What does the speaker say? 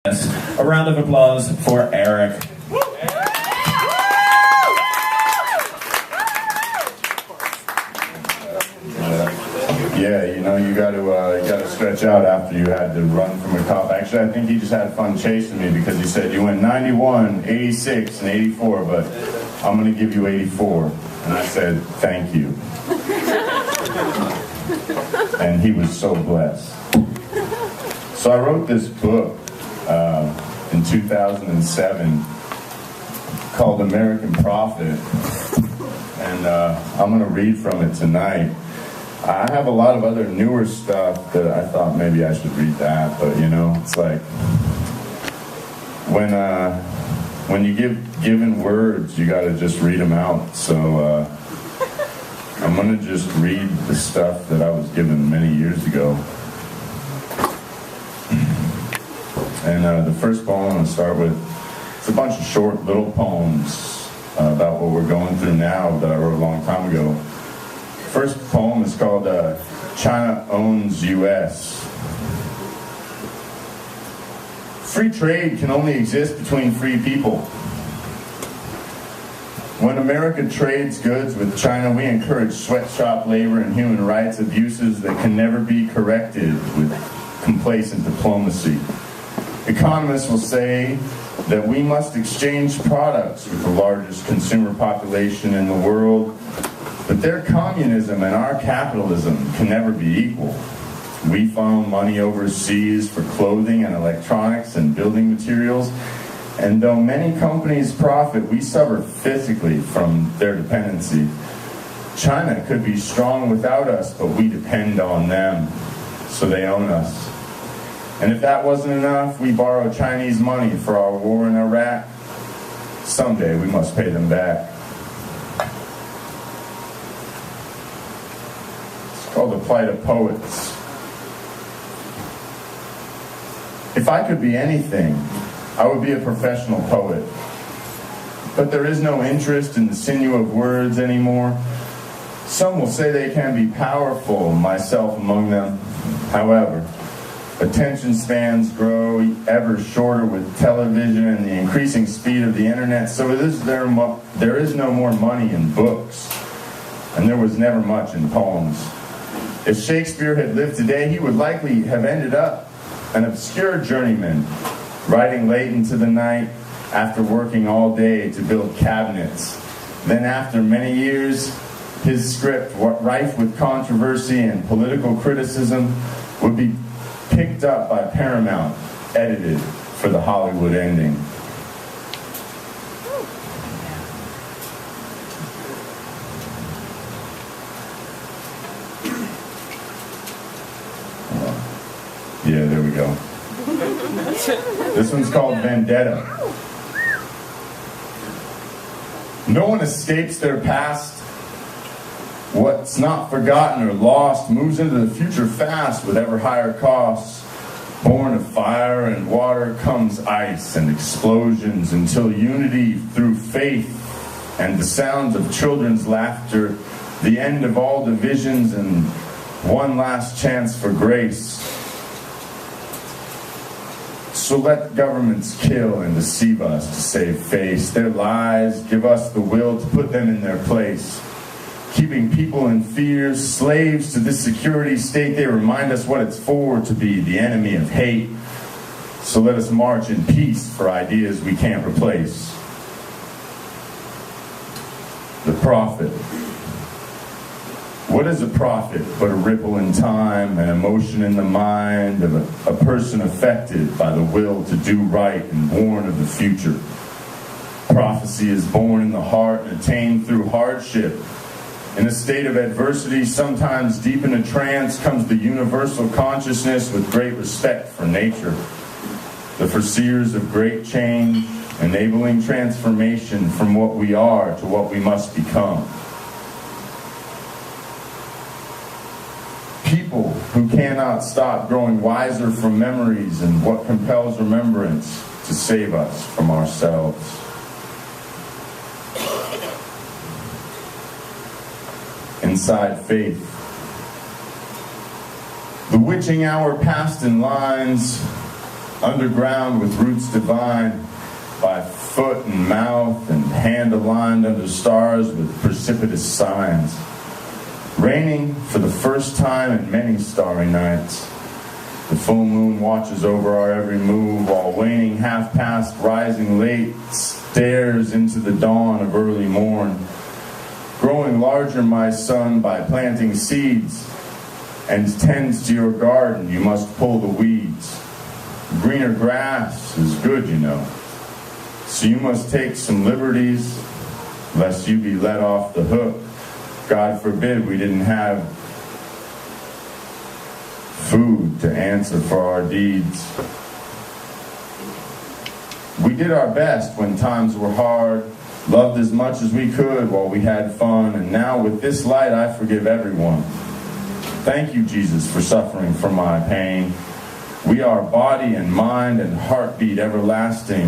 A round of applause for Erik. Yeah, you know, you got to stretch out after you had to run from a cop. Actually, I think he just had fun chasing me because he said you went 91, 86, and 84, but I'm going to give you 84. And I said, thank you. And he was so blessed. So I wrote this book in 2007 called American Prophet, and I'm going to read from it tonight. I have a lot of other newer stuff that I thought maybe I should read that, but you know, it's like when you given words, you got to just read them out. So I'm going to just read the stuff that I was given many years ago. And the first poem I'm going to start with, it's a bunch of short little poems about what we're going through now that I wrote a long time ago. First poem is called China Owns U.S. Free trade can only exist between free people. When America trades goods with China, we encourage sweatshop labor and human rights abuses that can never be corrected with complacent diplomacy. Economists will say that we must exchange products with the largest consumer population in the world, but their communism and our capitalism can never be equal. We funnel money overseas for clothing and electronics and building materials, and though many companies profit, we suffer physically from their dependency. China could be strong without us, but we depend on them, so they own us. And if that wasn't enough, we borrow Chinese money for our war in Iraq. Someday we must pay them back. It's called The Plight of Poets. If I could be anything, I would be a professional poet. But there is no interest in the sinew of words anymore. Some will say they can be powerful, myself among them. However, attention spans grow ever shorter with television and the increasing speed of the internet, so there is no more money in books, and there was never much in poems. If Shakespeare had lived today, he would likely have ended up an obscure journeyman, writing late into the night after working all day to build cabinets. Then after many years, his script, rife with controversy and political criticism, would be picked up by Paramount, edited for the Hollywood ending. Yeah, there we go. This one's called Vendetta. No one escapes their past. What's not forgotten or lost moves into the future fast with ever higher costs. Born of fire and water comes ice and explosions until unity through faith and the sounds of children's laughter, the end of all divisions and one last chance for grace. So let governments kill and deceive us to save face. Their lies give us the will to put them in their place. Keeping people in fear, slaves to this security state, they remind us what it's for to be the enemy of hate. So let us march in peace for ideas we can't replace. The prophet. What is a prophet but a ripple in time, an emotion in the mind of a person affected by the will to do right and warn of the future? Prophecy is born in the heart and attained through hardship. In a state of adversity, sometimes deep in a trance, comes the universal consciousness with great respect for nature. The foreseers of great change, enabling transformation from what we are to what we must become. People who cannot stop growing wiser from memories and what compels remembrance to save us from ourselves. Inside faith. The witching hour passed in lines. underground with roots divine, by foot and mouth and hand aligned under stars with precipitous signs. Raining for the first time in many starry nights. The full moon watches over our every move, while waning half past, rising late, stares into the dawn of early morn. Growing larger, my son, by planting seeds, and tends to your garden, you must pull the weeds. Greener grass is good, you know. So you must take some liberties, lest you be let off the hook. God forbid we didn't have food to answer for our deeds. We did our best when times were hard, loved as much as we could while we had fun, and now with this light I forgive everyone. Thank you, Jesus, for suffering from my pain. We are body and mind and heartbeat everlasting.